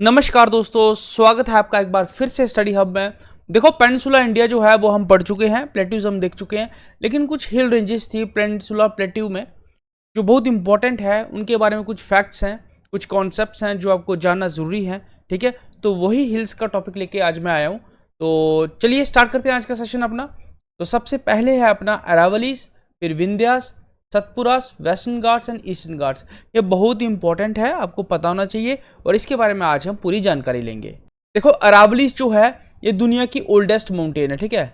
नमस्कार दोस्तों, स्वागत है आपका एक बार फिर से स्टडी हब में। देखो, पेनिनसुला इंडिया जो है वो हम पढ़ चुके हैं, प्लेट्यूज हम देख चुके हैं, लेकिन कुछ हिल रेंजेस थी पेनिनसुला प्लेट्यू में जो बहुत इंपॉर्टेंट है। उनके बारे में कुछ फैक्ट्स हैं, कुछ कॉन्सेप्ट्स हैं जो आपको जानना ज़रूरी है। ठीक है, तो वही हिल्स का टॉपिक लेके आज मैं आया हूँ। तो चलिए स्टार्ट करते हैं आज का सेशन अपना। तो सबसे पहले है अपना अरावलीज, फिर Vindhyas, Satpuras, western Ghats and eastern Ghats. ये बहुत इंपॉर्टेंट है, आपको पता होना चाहिए और इसके बारे में आज हम पूरी जानकारी लेंगे। देखो, अरावलीज जो है ये दुनिया की ओल्डेस्ट माउंटेन है। ठीक है,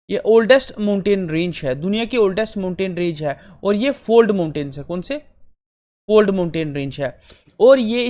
ये ओल्डेस्ट माउंटेन रेंज है, दुनिया की ओल्डेस्ट माउंटेन रेंज है और ये फोल्ड माउंटेन्स है। कौन से? फोल्ड माउंटेन रेंज है। और ये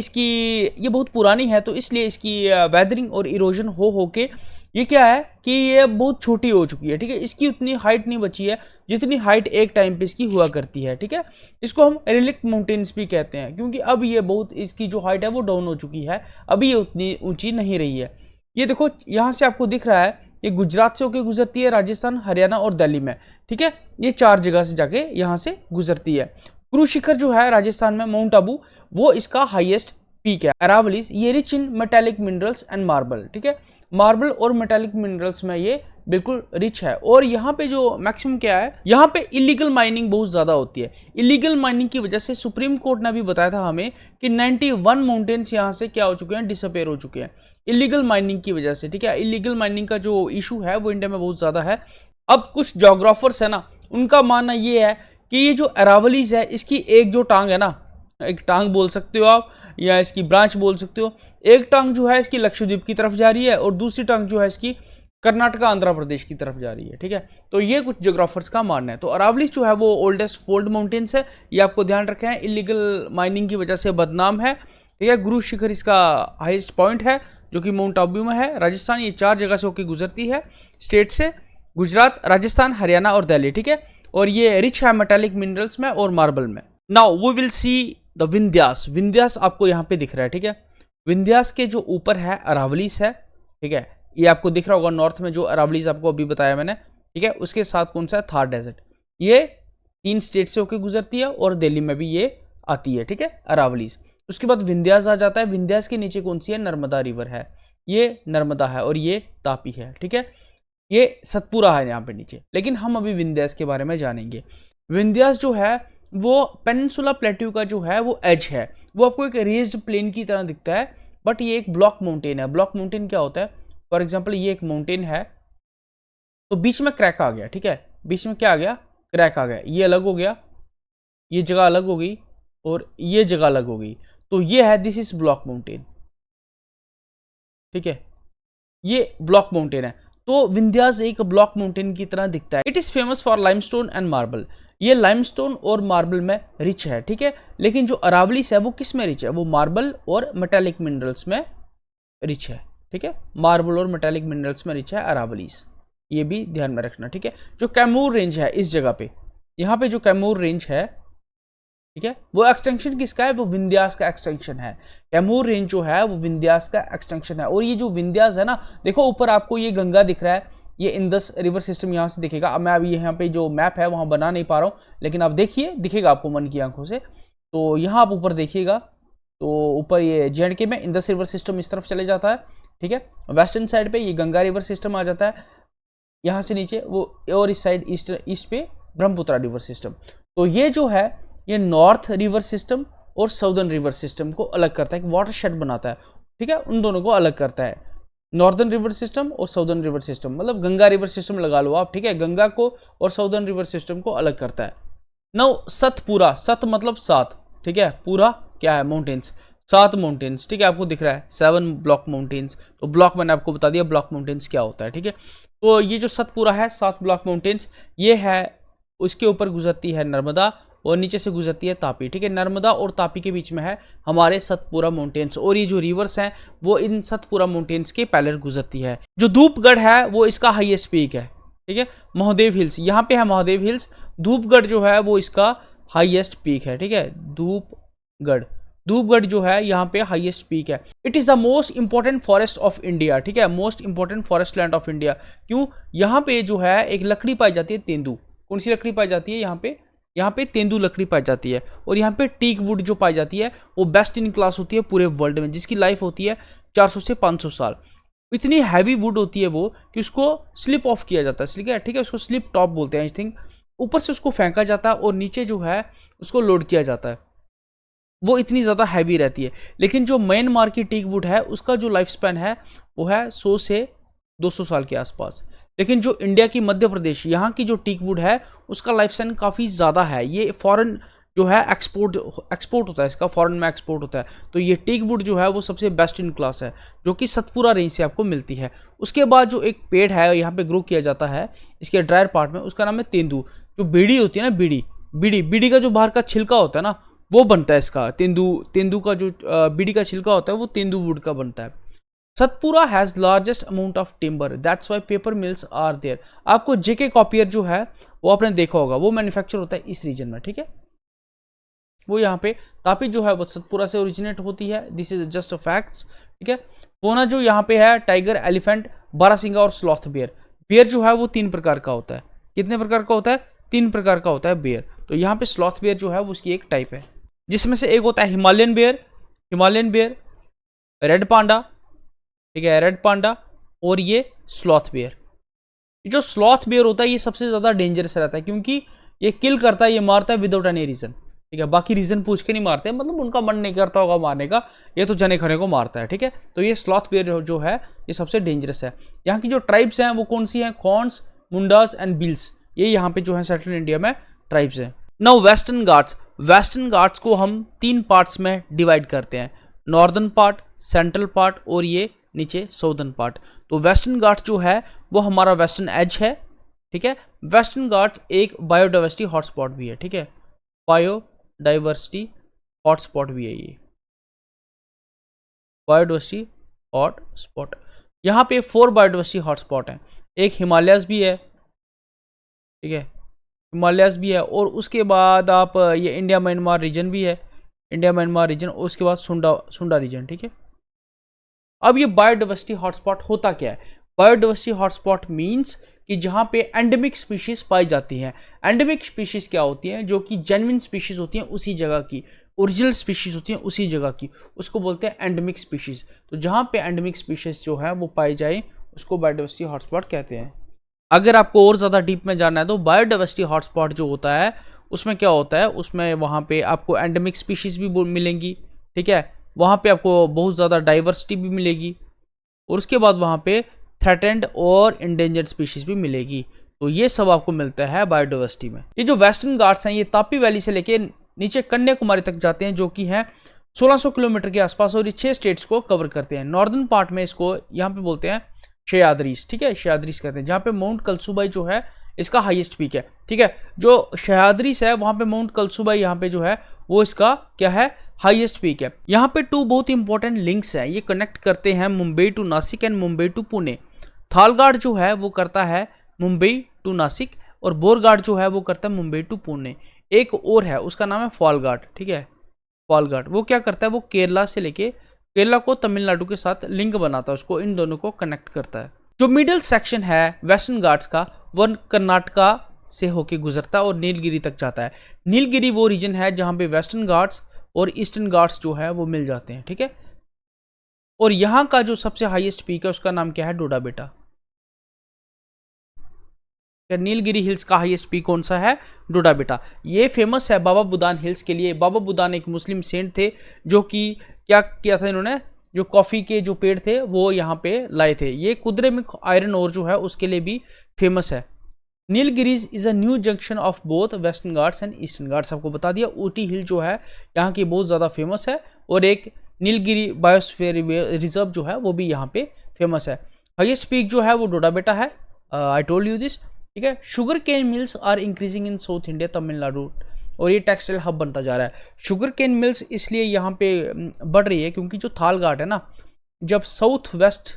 बहुत पुरानी है, तो इसलिए इसकी वेदरिंग और इरोजन हो के ये क्या है कि ये बहुत छोटी हो चुकी है। ठीक है, इसकी उतनी हाइट नहीं बची है जितनी हाइट एक टाइम पे इसकी हुआ करती है। ठीक है, इसको हम रिलिक्ट माउंटेन्स भी कहते हैं, क्योंकि अब ये बहुत, इसकी जो हाइट है वो डाउन हो चुकी है, अभी ये उतनी ऊंची नहीं रही है। ये देखो, यहाँ से आपको दिख रहा है, ये गुजरात से होकर गुजरती है, राजस्थान, हरियाणा और दिल्ली में। ठीक है, ये 4 जगह से जाके यहाँ से गुजरती है। गुरु शिखर जो है राजस्थान में, माउंट आबू, वो इसका हाईएस्ट पीक है। अरावलीज ये rich in metallic minerals and marble. ठीक है, मार्बल और मेटालिक मिनरल्स में ये बिल्कुल रिच है। और यहाँ पे जो मैक्सिमम क्या है, यहाँ पे इलीगल माइनिंग बहुत ज़्यादा होती है। इलीगल माइनिंग की वजह से सुप्रीम कोर्ट ने भी बताया था हमें कि 91 माउंटेन्स यहाँ से क्या हो चुके हैं, डिसअपेयर हो चुके हैं इलीगल माइनिंग की वजह से। ठीक है, इलीगल माइनिंग का जो इशू है वो इंडिया में बहुत ज़्यादा है। अब कुछ जोग्राफर्स है ना, उनका मानना ये है कि ये जो अरावलीज है, इसकी एक जो टांग है ना, एक टांग बोल सकते हो आप या इसकी ब्रांच बोल सकते हो। एक टांग जो है इसकी लक्षद्वीप की तरफ जा रही है और दूसरी टांग जो है इसकी कर्नाटका, आंध्र प्रदेश की तरफ जा रही है। ठीक है, तो ये कुछ जोग्राफर्स का मानना है। तो अरावलीज जो है वो ओल्डेस्ट फोल्ड माउंटेन्स है, ये आपको ध्यान रखें है, इलीगल माइनिंग की वजह से बदनाम है। ठीक है, गुरु शिखर इसका हाईएस्ट पॉइंट है जो कि माउंट आबू में है। राजस्थान ये 4 जगह से होकर गुजरती है, स्टेट से, गुजरात, राजस्थान, हरियाणा और दिल्ली। ठीक है, और ये रिच है मेटालिक मिनरल्स में और मार्बल में। Now we will see the Vindhyas. Vindhyas आपको यहाँ पे दिख रहा है। ठीक है, विंध्यास के जो ऊपर है अरावलीज है। ठीक है, ये आपको दिख रहा होगा नॉर्थ में, जो अरावलीज आपको अभी बताया मैंने। ठीक है, उसके साथ कौन सा है? थार डेजर्ट। ये 3 स्टेट से होकर गुजरती है और दिल्ली में भी ये आती है। ठीक है, अरावलीज। उसके बाद विंध्यास आ जाता है। विंध्यास के नीचे कौन सी है? नर्मदा रिवर है, ये नर्मदा है और ये तापी है। ठीक है, ये सतपुरा है यहाँ पे नीचे। लेकिन हम अभी विंध्यास के बारे में जानेंगे। विंध्यास जो है वो पेनिनसुला प्लेट्यू का जो है वो एज है, वो आपको एक रेज्ड प्लेन की तरह दिखता है, बट ये एक ब्लॉक माउंटेन है। ब्लॉक माउंटेन क्या होता है? फॉर एग्जांपल ये एक माउंटेन है, तो बीच में क्रैक आ गया। ठीक है, बीच में क्या आ गया? क्रैक आ गया, ये अलग हो गया, ये जगह अलग हो गई और ये जगह अलग हो गई, तो ये है, दिस इज ब्लॉक माउंटेन। ठीक है, ये ब्लॉक माउंटेन है। तो विंध्यास एक ब्लॉक माउंटेन की तरह दिखता है। It is famous for limestone and marble. ये लाइमस्टोन और मार्बल में रिच है। ठीक है, लेकिन जो अरावलीज है वो किस में रिच है? वो मार्बल और मेटालिक मिनरल्स में रिच है। ठीक है, मार्बल और मेटालिक मिनरल्स में रिच है अरावलीज, ये भी ध्यान में रखना। ठीक है, जो कैमूर रेंज है इस जगह पे, यहाँ पे जो कैमूर रेंज है, ठीक है, वो एक्सटेंशन किसका है? वो विंध्यास का एक्सटेंशन है। कैमूर रेंज जो है वो विंध्यास का एक्सटेंशन है। और ये जो विंध्यास है ना, देखो ऊपर आपको ये गंगा दिख रहा है, ये इंदस रिवर सिस्टम यहाँ से दिखेगा। अब मैं अभी यहाँ पे जो मैप है वहाँ बना नहीं पा रहा हूँ, लेकिन आप देखिए, दिखेगा आपको मन की आंखों से। तो यहाँ आप ऊपर देखिएगा, तो ऊपर ये J&K में इंदस रिवर सिस्टम इस तरफ चले जाता है। ठीक है, वेस्टर्न साइड पे ये गंगा रिवर सिस्टम आ जाता है यहाँ से नीचे वो, और इस साइड ईस्ट पे ब्रह्मपुत्रा रिवर सिस्टम। तो ये जो है ये नॉर्थ रिवर सिस्टम और साउदर्न रिवर सिस्टम को अलग करता है, एक वाटरशेड बनाता है। ठीक है, उन दोनों को अलग करता है, नॉर्दर्न रिवर सिस्टम और साउदर्न रिवर सिस्टम, मतलब गंगा रिवर सिस्टम लगा लो आप। ठीक है, गंगा को और साउदर्न रिवर सिस्टम को अलग करता है। नाउ सतपुरा, सत मतलब 7। ठीक है, पूरा क्या है? Mountains, 7 mountains. ठीक है, आपको दिख रहा है 7 ब्लॉक माउंटेन्स। तो ब्लॉक मैंने आपको बता दिया ब्लॉक माउंटेन्स क्या होता है। ठीक है, तो ये जो सतपुरा है, 7 ब्लॉक माउंटेन्स, ये है, उसके ऊपर गुजरती है नर्मदा और नीचे से गुजरती है तापी। ठीक है, नर्मदा और तापी के बीच में है हमारे सतपुरा माउंटेन्स, और ये जो रिवर्स हैं वो इन सतपुरा माउंटेन्स के पैरेलल गुजरती है। जो धूपगढ़ है वो इसका हाईएस्ट पीक है। ठीक है, महादेव हिल्स, यहाँ पे है महादेव हिल्स। धूपगढ़ जो है वो इसका हाईएस्ट पीक है। ठीक है, धूपगढ़ जो है यहाँ पे हाईएस्ट पीक है। It is the most important forest of India. ठीक है, most important forest land of India. क्यों? यहाँ पे जो है एक लकड़ी पाई जाती है, तेंदू। कौन सी लकड़ी पाई जाती है यहाँ पे? यहाँ पे तेंदू लकड़ी पाई जाती है, और यहाँ पे टीक वुड जो पाई जाती है वो बेस्ट इन क्लास होती है पूरे वर्ल्ड में, जिसकी लाइफ होती है 400 से 500 साल। इतनी हैवी वुड होती है वो कि उसको स्लिप ऑफ किया जाता है, ठीक है, उसको स्लिप टॉप बोलते हैं आई थिंक। ऊपर से उसको फेंका जाता है और नीचे जो है उसको लोड किया जाता है, वो इतनी ज़्यादा हैवी रहती है। लेकिन जो म्यांमार की टीक वुड है उसका जो लाइफ स्पैन है वो है 100 से 200 साल के आसपास। लेकिन जो इंडिया की मध्य प्रदेश यहाँ की जो टीक वुड है उसका लाइफ स्पैन काफ़ी ज़्यादा है। ये फॉरेन जो है एक्सपोर्ट होता है, इसका फॉरेन में एक्सपोर्ट होता है। तो ये टीक वुड जो है वो सबसे बेस्ट इन क्लास है, जो कि सतपुरा रेंज से आपको मिलती है। उसके बाद जो एक पेड़ है यहाँ पे ग्रो किया जाता है इसके ड्रायर पार्ट में, उसका नाम है तेंदू। जो बीड़ी होती है ना, बीड़ी का जो बाहर का छिलका होता है ना, वो बनता है इसका। तेंदू का जो बीड़ी का छिलका होता है वो तेंदू वुड का बनता है। Satpura has largest amount of timber, that's why paper mills are there. आपको जेके कॉपियर जो है वो आपने देखा होगा, वो मैन्युफैक्चर होता है इस रीजन में, ठीक है। वो यहाँ पे तापी जो है वो सतपुरा से ओरिजिनेट होती है, this is just a facts, ठीक है। फोना जो यहाँ पे है टाइगर, एलिफेंट, बारासिंगा और स्लॉथ बेयर। बेयर जो है वो 3 प्रकार का होता है। कितने प्रकार का होता है? 3 प्रकार का होता है बेयर। तो यहाँ पे स्लॉथ बेयर जो है वो उसकी एक टाइप है, जिसमें से एक होता है हिमालयन बेयर, रेड पांडा, ठीक है, रेड पांडा, और ये स्लॉथ बेयर। जो स्लॉथ बेयर होता है ये सबसे ज़्यादा डेंजरस रहता है, क्योंकि ये किल करता है, ये मारता है विदाउट एनी रीज़न, ठीक है। बाकी रीज़न पूछ के नहीं मारते, मतलब उनका मन नहीं करता होगा मारने का, ये तो जने खने को मारता है, ठीक है। तो ये स्लॉथ बेयर जो है ये सबसे डेंजरस है। यहाँ की जो ट्राइब्स हैं वो कौन सी हैं? कॉन्स, मुंडास एंड बिल्स, ये यहाँ पे जो है सेंट्रल इंडिया में ट्राइब्स हैं। नाउ वेस्टर्न घाट्स को हम 3 पार्ट्स में डिवाइड करते हैं, नॉर्दर्न पार्ट, सेंट्रल पार्ट और ये नीचे साउदर्न पार्ट। तो वेस्टर्न घाट्स जो है वो हमारा वेस्टर्न एज है, ठीक है। वेस्टर्न घाट्स एक बायोडाइवर्सिटी हॉटस्पॉट भी है, ठीक है, बायोडाइवर्सिटी हॉटस्पॉट भी है ये, बायोडाइवर्सिटी हॉटस्पॉट। यहाँ पे 4 बायोडाइवर्सिटी हॉटस्पॉट हैं। एक हिमालयस भी है, ठीक है, हिमालयस भी है, और उसके बाद आप ये इंडिया म्यांमार रीजन भी है, इंडिया म्यांमार रीजन, और उसके बाद सुंडा रीजन, ठीक है। अब ये बायोडाइवर्सिटी हॉटस्पॉट होता क्या है? बायोडाइवर्सिटी हॉटस्पॉट मींस कि जहाँ पे एंडेमिक स्पीशीज पाई जाती हैं। एंडेमिक स्पीशीज क्या होती हैं? जो कि जेन्युइन स्पीशीज होती हैं उसी जगह की, ओरिजिनल स्पीशीज होती हैं उसी जगह की, उसको बोलते हैं एंडेमिक स्पीशीज। तो जहाँ पे एंडेमिक स्पीशीज जो है वो पाई जाए उसको बायोडाइवर्सिटी हॉटस्पॉट कहते हैं। अगर आपको और ज़्यादा डीप में जानना है तो बायोडाइवर्सिटी हॉटस्पॉट जो होता है उसमें क्या होता है, उसमें वहाँ पे आपको एंडेमिक स्पीशीज भी मिलेंगी, ठीक है, वहाँ पे आपको बहुत ज़्यादा डाइवर्सिटी भी मिलेगी, और उसके बाद वहाँ पे थ्रेटेंड और इंडेंजर्ड स्पीशीज भी मिलेगी। तो ये सब आपको मिलता है बायोडाइवर्सिटी में। ये जो वेस्टर्न घाट्स हैं ये तापी वैली से लेके नीचे कन्याकुमारी तक जाते हैं, जो कि है 1600 किलोमीटर के आसपास, और ये 6 स्टेट्स को कवर करते हैं। नॉर्दर्न पार्ट में इसको यहाँ पे बोलते हैं सह्याद्रीज, ठीक है, सह्याद्रीज कहते हैं, जहाँ पे माउंट कलसुबाई जो है इसका हाईएस्ट पीक है, ठीक है। जो सह्याद्रीज है वहाँ पे माउंट कलसुबाई यहाँ पे जो है वो इसका क्या है, हाईएस्ट पीक है। यहाँ पे 2 बहुत इंपॉर्टेंट लिंक्स हैं, ये कनेक्ट करते हैं Mumbai to Nashik and Mumbai to Pune. Thalghat जो है वो करता है मुंबई टू नासिक, और बोरगाड़ जो है वो करता है मुंबई टू पुणे। एक और है उसका नाम है फॉलघाट, ठीक है, फॉलघाट, वो क्या करता है, वो केरला से लेके केरला को तमिलनाडु के साथ लिंक बनाता है, उसको इन दोनों को कनेक्ट करता है। जो मिडिल सेक्शन है वेस्टर्न घाट्स का वो कर्नाटका से होके गुजरता है और नीलगिरी तक जाता है। नीलगिरी वो रीजन है जहाँ पे वेस्टर्न घाट्स और ईस्टर्न घाट्स जो है वो मिल जाते हैं, ठीक है। और यहाँ का जो सबसे हाईएस्ट पीक है उसका नाम क्या है, डोडा बेटा। नीलगिरी हिल्स का हाईएस्ट पीक कौन सा है, डोडा बेटा। ये फेमस है बाबा बुदान हिल्स के लिए। बाबा बुदान एक मुस्लिम सेंट थे जो कि क्या किया था इन्होंने, जो कॉफ़ी के जो पेड़ थे वो यहाँ पे लाए थे। ये कुदरे में आयरन ओर जो है उसके लिए भी फेमस है। Nilgiris is a new junction of both western Ghats and eastern Ghats. आपको बता दिया। ऊटी हिल जो है यहाँ की बहुत ज़्यादा फेमस है, और एक नीलगिरी बायोस्फीयर रिजर्व जो है वो भी यहाँ पे फेमस है। हाईएस्ट पीक जो है वो डोडा बेटा है, आई टोल्ड यू दिस, ठीक है। Sugar cane mills are increasing in south India, Tamil Nadu, और ये टेक्सटाइल हब बनता जा रहा है। शुगर केन मिल्स इसलिए यहाँ पे बढ़ रही है क्योंकि जो थालघाट है ना, जब साउथ वेस्ट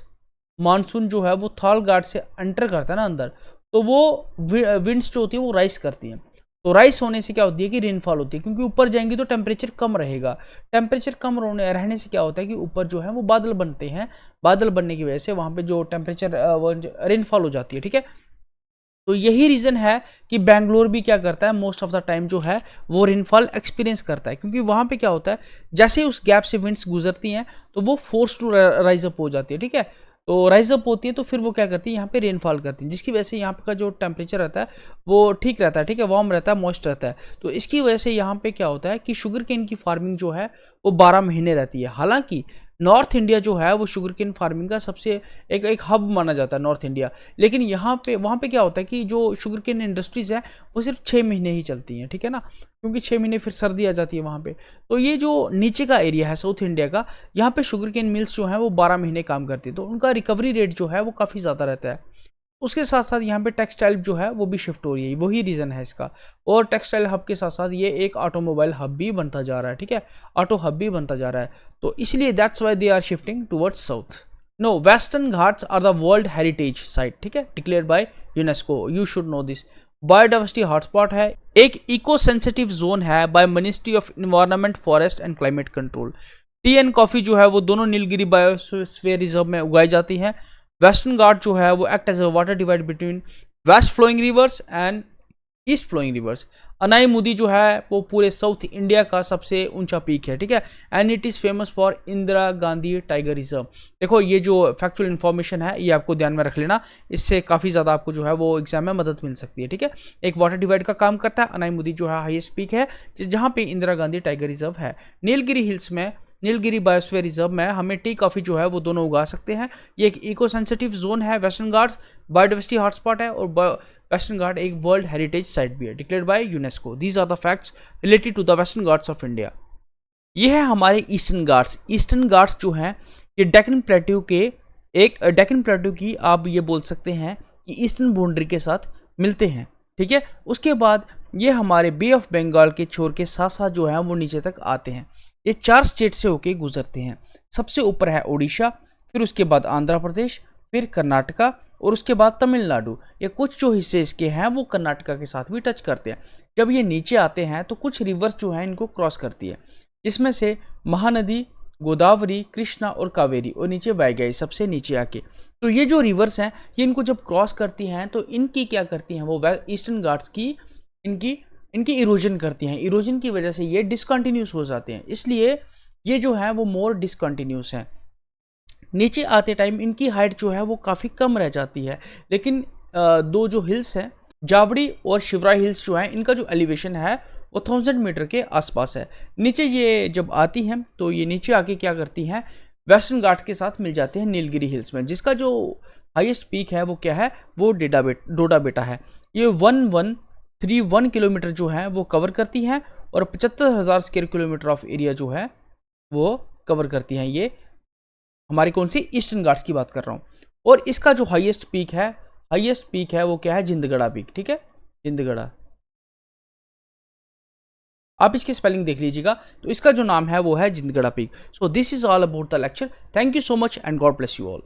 मानसून जो है वो थालघाट से एंटर करता है ना अंदर, तो वो विंड्स जो होती है वो राइस करती हैं। तो राइस होने से क्या होती है कि रेनफॉल होती है, क्योंकि ऊपर जाएंगे तो टेम्परेचर कम रहेगा। टेम्परेचर कम रहने से क्या होता है कि ऊपर जो है वो बादल बनते हैं। बादल बनने की वजह से वहाँ पे जो टेम्परेचर रेनफॉल हो जाती है, ठीक है। तो यही रीज़न है कि बेंगलोर भी क्या करता है, मोस्ट ऑफ द टाइम जो है वो रेनफॉल एक्सपीरियंस करता है, क्योंकि वहाँ पे क्या होता है, जैसे उस गैप से विंड्स गुजरती हैं तो वो फोर्स टू राइज अप हो जाती है, ठीक है। तो राइज अप होती है तो फिर वो क्या करती है, यहाँ पे रेनफॉल करती है, जिसकी वजह से यहाँ का जो टेम्परेचर रहता है वो ठीक रहता है, ठीक है, वार्म रहता है, मॉइस्ट रहता है। तो इसकी वजह से यहाँ पे क्या होता है कि शुगर केन की फार्मिंग जो है वो 12 महीने रहती है। हालांकि नॉर्थ इंडिया जो है वो शुगर केन फार्मिंग का सबसे एक हब माना जाता है नॉर्थ इंडिया, लेकिन यहाँ पे वहाँ पे क्या होता है कि जो शुगर केन इंडस्ट्रीज़ है वो सिर्फ 6 महीने ही चलती हैं, ठीक है ना, क्योंकि 6 महीने फिर सर्दी आ जाती है वहाँ पे। तो ये जो नीचे का एरिया है साउथ इंडिया का, यहाँ पे शुगर केन मिल्स जो है वो 12 महीने काम करती है, तो उनका रिकवरी रेट जो है वो काफ़ी ज़्यादा रहता है। उसके साथ साथ यहाँ पे टेक्सटाइल जो है वो भी शिफ्ट हो रही है, वही रीज़न है इसका। और टेक्सटाइल हब के साथ साथ ये एक ऑटोमोबाइल हब भी बनता जा रहा है, ठीक है, ऑटो हब भी बनता जा रहा है। तो इसलिए that's why they are shifting towards south. No, Western Ghats are the world heritage site, ठीक है, declared by UNESCO, you should know this. Biodiversity hotspot है, एक इको सेंसिटिव जोन है by Ministry of Environment, Forest and Climate Control. Tea and coffee जो है वो दोनों Nilgiri biosphere reserve में उगाई जाती हैं। वेस्टर्न घाट जो है वो act as a water divide between west flowing rivers and east flowing rivers. Anai Mudi जो है वो पूरे साउथ इंडिया का सबसे ऊंचा पीक है, ठीक है, and it is famous for Indira Gandhi tiger reserve. देखो ये जो फैक्चुअल इन्फॉर्मेशन है ये आपको ध्यान में रख लेना, इससे काफ़ी ज़्यादा आपको जो है वो एग्जाम में मदद मिल सकती है, ठीक है। एक वाटर डिवाइड का काम करता है। अनाई मुदी जो है हाईएस्ट पीक है जहाँ पे इंदिरा गांधी टाइगर रिजर्व है। नीलगिरी हिल्स में, नीलगिरी बायोस्फीयर रिजर्व में हमें टी कॉफी जो है वो दोनों उगा सकते हैं। ये एक इको सेंसिटिव जोन है। वेस्टर्न घाट्स बायोडाइवर्सिटी हॉटस्पॉट है और वेस्टर्न घाट एक वर्ल्ड हेरिटेज साइट भी है, declared by UNESCO. These are the facts related to the Western Ghats of India. ये है हमारे ईस्टर्न घाट्स। ईस्टर्न घाट्स जो हैं ये डेक्कन प्लेट्यू के डेक्कन प्लेट्यू की आप ये बोल सकते हैं कि ईस्टर्न बाउंड्री के साथ मिलते हैं, ठीक है। उसके बाद ये हमारे बे ऑफ बंगाल के छोर के साथ साथ जो है वो नीचे तक आते हैं। ये 4 स्टेट से होके गुजरते हैं। सबसे ऊपर है उड़ीसा, फिर उसके बाद आंध्र प्रदेश, फिर कर्नाटका और उसके बाद तमिलनाडु। ये कुछ जो हिस्से इसके हैं वो कर्नाटका के साथ भी टच करते हैं। जब ये नीचे आते हैं तो कुछ रिवर्स जो हैं इनको क्रॉस करती है, जिसमें से महानदी, गोदावरी, कृष्णा और कावेरी, और नीचे वैगई सबसे नीचे आके। तो ये जो रिवर्स हैं ये इनको जब क्रॉस करती हैं तो इनकी क्या करती हैं वो ईस्टर्न घाट्स की इनकी इरोजन करती हैं। इरोजन की वजह से ये डिसकंटिन्यूस हो जाते हैं, इसलिए ये जो है वो मोर डिसकंटिन्यूस हैं। नीचे आते टाइम इनकी हाइट जो है वो काफ़ी कम रह जाती है। लेकिन दो जो हिल्स हैं, जावड़ी और शिवराई हिल्स जो हैं, इनका जो एलिवेशन है वो 1000 मीटर के आसपास है। नीचे ये जब आती हैं तो ये नीचे आके क्या करती हैं, वेस्टर्न घाट के साथ मिल जाते हैं नीलगिरी हिल्स में, जिसका जो हाईएस्ट पीक है वो क्या है, वो डोडा बेटा है। ये 1131 किलोमीटर जो है वो कवर करती हैं और 75,000 स्क्वायर किलोमीटर ऑफ एरिया जो है वो कवर करती हैं। ये हमारी कौन सी, ईस्टर्न घाट्स की बात कर रहा हूँ। और इसका जो हाईएस्ट पीक है वो क्या है, जिंदगड़ा पीक, ठीक है, जिंदगड़ा। आप इसकी स्पेलिंग देख लीजिएगा, तो इसका जो नाम है वो है Jindgada peak. So this is all about the lecture. Thank you so much and God bless you all.